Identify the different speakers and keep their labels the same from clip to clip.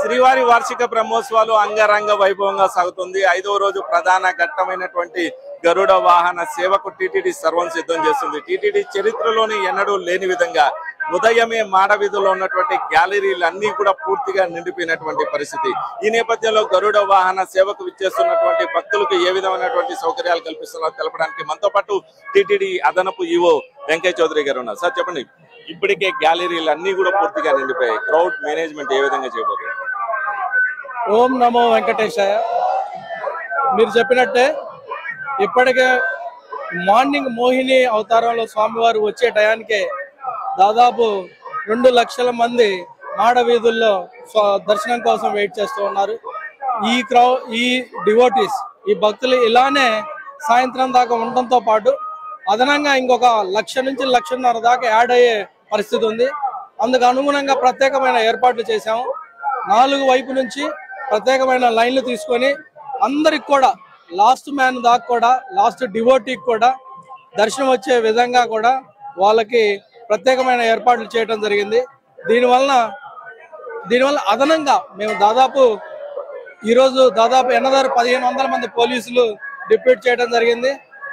Speaker 1: శ్రీవారి వార్షిక బ్రహ్మోత్సవాలు అంగరంగ వైభవంగా సాగుతుంది. 5వ రోజు ప్రధాన ఘట్టమైనటువంటి గరుడ వాహన సేవకు టీటీడీ సర్వం సిద్ధం చేస్తుంది. టీటీడీ చరిత్రలోని ఎన్నడూ లేని విధంగా ఉదయమే మాడవీధుల్లో ఉన్నటువంటి గ్యాలరీలన్నీ కూడా పూర్తిగా నిండిపోయినటువంటి పరిస్థితి. ఈ నేపథ్యంలో గరుడ వాహన సేవకు విచ్చేస్తున్నటువంటి భక్తులకు ఏ విధమైనటువంటి సౌకర్యాలు కల్పిస్తున్నారో తెలపడానికి మనతో పాటు టీటీడీ అదనపు ఈవో వెంకయ్య చౌదరి గారు ఉన్నారు. సార్ చెప్పండి, ఇప్పటికే గ్యాలరీలు అన్ని కూడా పూర్తిగా నిండిపోయాయి. క్రౌడ్ మేనేజ్మెంట్ ఏ విధంగా చేయబోతున్నారు?
Speaker 2: ఓం నమో వెంకటేశాయ. మీరు చెప్పినట్టే ఇప్పటికే మార్నింగ్ మోహిని అవతారంలో స్వామివారు వచ్చే టయానికే దాదాపు 2 లక్షల మంది మాడవీధుల్లో దర్శనం కోసం వెయిట్ చేస్తూ ఉన్నారు. ఈ డివోటీస్, ఈ భక్తులు ఇలానే సాయంత్రం దాకా ఉండటంతో పాటు అదనంగా ఇంకొక 1,00,000 నుంచి 1,50,000 దాకా యాడ్ అయ్యే పరిస్థితి ఉంది. అందుకు అనుగుణంగా ప్రత్యేకమైన ఏర్పాట్లు చేశాము. 4 వైపు నుంచి ప్రత్యేకమైన లైన్లు తీసుకొని అందరికి కూడా లాస్ట్ మ్యాన్ దాకా కూడా లాస్ట్ డివోటీకి కూడా దర్శనం వచ్చే విధంగా కూడా వాళ్ళకి ప్రత్యేకమైన ఏర్పాట్లు చేయడం జరిగింది. దీనివల్ల అదనంగా మేము ఈరోజు దాదాపు 1,500 మంది పోలీసులు డిప్యూట్ చేయడం జరిగింది.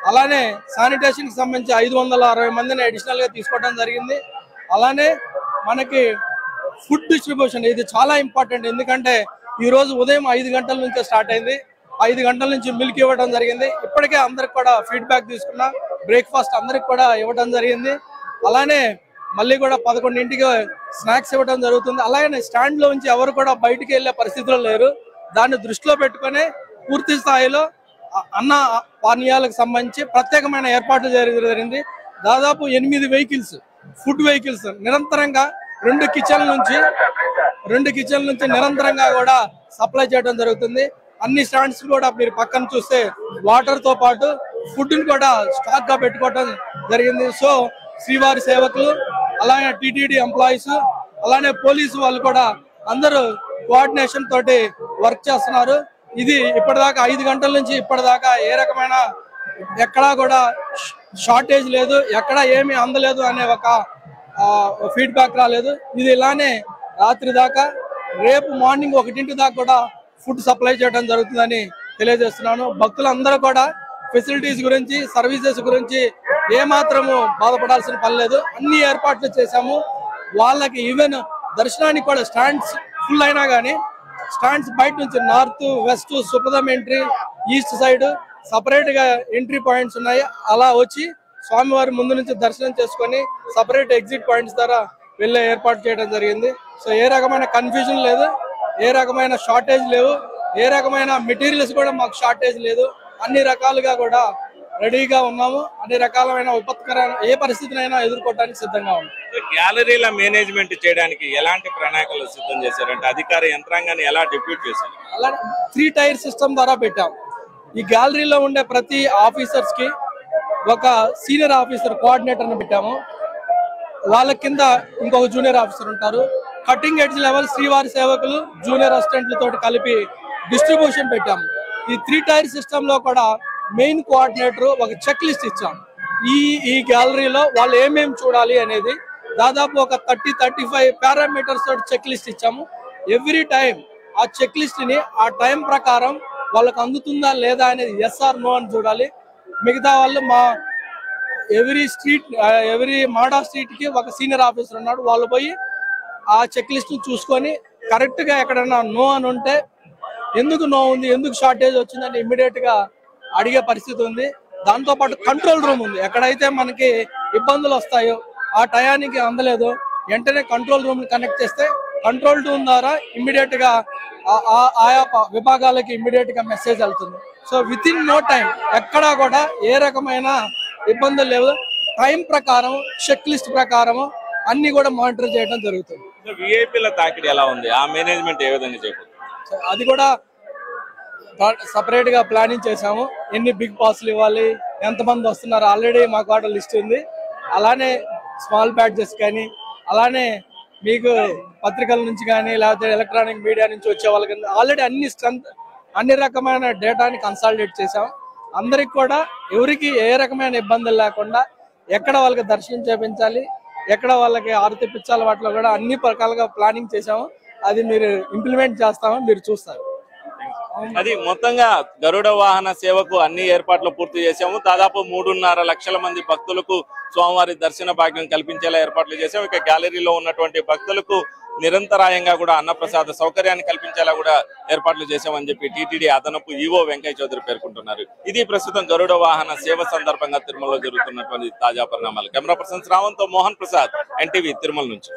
Speaker 2: అలానే శానిటేషన్ కి సంబంధించి 560 మందిని అడిషనల్ గా తీసుకోవడం జరిగింది. అలానే మనకి ఫుడ్ డిస్ట్రిబ్యూషన్ ఇది చాలా ఇంపార్టెంట్. ఎందుకంటే ఈ రోజు ఉదయం 5 గంటల నుంచే స్టార్ట్ అయింది. 5 గంటల నుంచి మిల్క్ ఇవ్వడం జరిగింది. ఇప్పటికే అందరికి కూడా ఫీడ్బ్యాక్ తీసుకున్నా, బ్రేక్ఫాస్ట్ అందరికి కూడా ఇవ్వడం జరిగింది. అలానే మళ్ళీ కూడా 11ంటికి స్నాక్స్ ఇవ్వడం జరుగుతుంది. అలాగే స్టాండ్ లో నుంచి ఎవరు కూడా బయటికి వెళ్లే పరిస్థితిలో లేరు. దాన్ని దృష్టిలో పెట్టుకుని పూర్తి స్థాయిలో అన్న పానీయాలకు సంబంధించి ప్రత్యేకమైన ఏర్పాట్లు జరిగింది. దాదాపు 8 వెహికల్స్, ఫుడ్ వెహికల్స్ నిరంతరంగా 2 కిచెన్ల నుంచి నిరంతరంగా కూడా సప్లై చేయడం జరుగుతుంది. అన్ని స్టాండ్స్ కూడా మీరు పక్కన చూస్తే వాటర్ తో పాటు ఫుడ్ ని కూడా స్టాక్ గా పెట్టుకోవడం జరిగింది. సో శ్రీవారి సేవకులు, అలాగే టీటీడీ ఎంప్లాయీస్, అలానే పోలీసు వాళ్ళు కూడా అందరూ కోఆర్డినేషన్ తోటి వర్క్ చేస్తున్నారు. ఇది ఇప్పటిదాకా 5 గంటల నుంచి ఇప్పటిదాకా ఏ రకమైన ఎక్కడా కూడా షార్టేజ్ లేదు, ఎక్కడా ఏమీ అందలేదు అనే ఒక ఫీడ్బ్యాక్ రాలేదు. ఇది ఇలానే రాత్రి దాకా, రేపు మార్నింగ్ 1 దాకా కూడా ఫుడ్ సప్లై చేయడం జరుగుతుందని తెలియజేస్తున్నాను. భక్తులందరూ కూడా ఫెసిలిటీస్ గురించి, సర్వీసెస్ గురించి ఏమాత్రము బాధపడాల్సిన పని లేదు. అన్ని ఏర్పాట్లు చేశాము. వాళ్ళకి ఈవెన్ దర్శనానికి కూడా స్టాండ్స్ ఫుల్ అయినా కానీ స్టాండ్స్ బయట నుంచి నార్త్, వెస్ట్, సుప్రదం ఎంట్రీ, ఈస్ట్ సైడ్ సపరేట్ గా ఎంట్రీ పాయింట్స్ ఉన్నాయి. అలా వచ్చి స్వామివారి ముందు నుంచి దర్శనం చేసుకొని సపరేట్ ఎగ్జిట్ పాయింట్స్ ద్వారా వెళ్ళే ఏర్పాటు చేయడం జరిగింది. సో ఏ రకమైన కన్ఫ్యూజన్ లేదు, ఏ రకమైన షార్టేజ్ లేవు, ఏ రకమైన మెటీరియల్స్ కూడా మాకు షార్టేజ్ లేదు. అన్ని రకాలుగా కూడా రెడీగా ఉన్నాము. అన్ని రకాలమైన విపత్కరమైన ఏ పరిస్థితినైనా ఎదుర్కోవడానికి సిద్ధంగా ఉన్నాం.
Speaker 1: గ్యాలరీల మేనేజ్మెంట్ చేయడానికి ఎలాంటి ప్రణాళికలు సిద్ధం చేశారంటే అధికార యంత్రాంగాన్ని ఎలా డిప్యూట్ చేశారు?
Speaker 2: అలా 3 టైర్ సిస్టమ్ ద్వారా పెట్టాం. ఈ గ్యాలరీలో ఉండే ప్రతి ఆఫీసర్స్ కి ఒక సీనియర్ ఆఫీసర్ కోఆర్డినేటర్ ని పెట్టాము. వాళ్ళ కింద ఇంకొక జూనియర్ ఆఫీసర్ ఉంటారు. కటింగ్ ఎడ్జ్ లెవెల్ శ్రీవారి సేవకులు, జూనియర్ అసిస్టెంట్లతో కలిపి డిస్ట్రిబ్యూషన్ పెట్టాము. ఈ 3 టైర్ సిస్టమ్ లో కూడా మెయిన్ కోఆర్డినేటర్ ఒక చెక్ లిస్ట్ ఇచ్చాం. ఈ గ్యాలరీలో వాళ్ళు ఏమేమి చూడాలి అనేది దాదాపు ఒక 30-35 పారామీటర్స్ తోటి చెక్ లిస్ట్ ఇచ్చాము. ఎవ్రీ టైం ఆ చెక్ లిస్ట్ ని ఆ టైం ప్రకారం వాళ్ళకు అందుతుందా లేదా అనేది ఎస్ ఆర్ నో అని చూడాలి. మిగతా వాళ్ళు ఎవ్రీ మాడా స్ట్రీట్ కి ఒక సీనియర్ ఆఫీసర్ ఉన్నాడు. వాళ్ళు పోయి ఆ చెక్ లిస్ట్ చూసుకొని కరెక్ట్ గా ఎక్కడైనా నో అని ఉంటే ఎందుకు నో ఉంది, ఎందుకు షార్టేజ్ వచ్చిందని ఇమ్మీడియట్ గా అడిగే పరిస్థితి ఉంది. దాంతో పాటు కంట్రోల్ రూమ్ ఉంది. ఎక్కడైతే మనకి ఇబ్బందులు వస్తాయో, ఆ టయానికి అందలేదు, వెంటనే కంట్రోల్ రూమ్ కనెక్ట్ చేస్తే కంట్రోల్ రూమ్ ద్వారా ఇమ్మీడియట్ గా ఆయా విభాగాలకి ఇమ్మీడియట్ గా మెసేజ్ వెళ్తుంది. So within no time ఎక్కడా కూడా ఏ రకమైన ఇబ్బందులు లేవు. టైం ప్రకారం, చెక్ లిస్ట్ ప్రకారం అన్ని కూడా మానిటర్ చేయడం జరుగుతుంది.
Speaker 1: విఐపీల తాకిడి ఎలా ఉంది? ఆ మేనేజ్మెంట్ ఏ విధంగా చేయబోతుంది?
Speaker 2: అది కూడా సపరేట్ గా ప్లానింగ్ చేసాము. ఎన్ని బిగ్ పాస్లు ఇవ్వాలి, ఎంతమంది వస్తున్నారు, ఆల్రెడీ మాకు ఆర్డర్ లిస్ట్ ఉంది. అలానే స్మాల్ బ్యాడ్జెస్ కానీ, అలానే మీకు పత్రికల నుంచి కానీ లేకపోతే ఎలక్ట్రానిక్ మీడియా నుంచి వచ్చే వాళ్ళకి ఆల్రెడీ అన్ని రకమైన డేటాని కన్సాలిడేట్ చేసాం. అందరికి కూడా ఎవరికి ఏ రకమైన ఇబ్బందులు లేకుండా ఎక్కడ వాళ్ళకి దర్శనం చేయించాలి, ఎక్కడ వాళ్ళకి ఆరు తెప్పించాలి, వాటిలో కూడా అన్ని రకాలుగా ప్లానింగ్ చేసాము. అది మీరు ఇంప్లిమెంట్ చేస్తామని మీరు చూస్తారు.
Speaker 1: అది మొత్తంగా గరుడ వాహన సేవకు అన్ని ఏర్పాట్లు పూర్తి చేశాము. దాదాపు 3.5 లక్షల మంది భక్తులకు స్వామివారి దర్శన భాగ్యం కల్పించేలా ఏర్పాట్లు చేశాము. ఇక గ్యాలరీలో ఉన్నటువంటి భక్తులకు నిరంతరాయంగా కూడా అన్నప్రసాద సౌకర్యాన్ని కల్పించేలా కూడా ఏర్పాట్లు చేశామని చెప్పి టీటీడీ అదనపు ఈవో వెంకయ్య చౌదరి పేర్కొంటున్నారు. ఇది ప్రస్తుతం గరుడ వాహన సేవ సందర్భంగా తిరుమలలో జరుగుతున్నటువంటి తాజా పరిణామాలు. కెమెరా పర్సన్ శ్రావంత్ తో మోహన్ ప్రసాద్, ఎన్టీవీ తిరుమల నుంచి.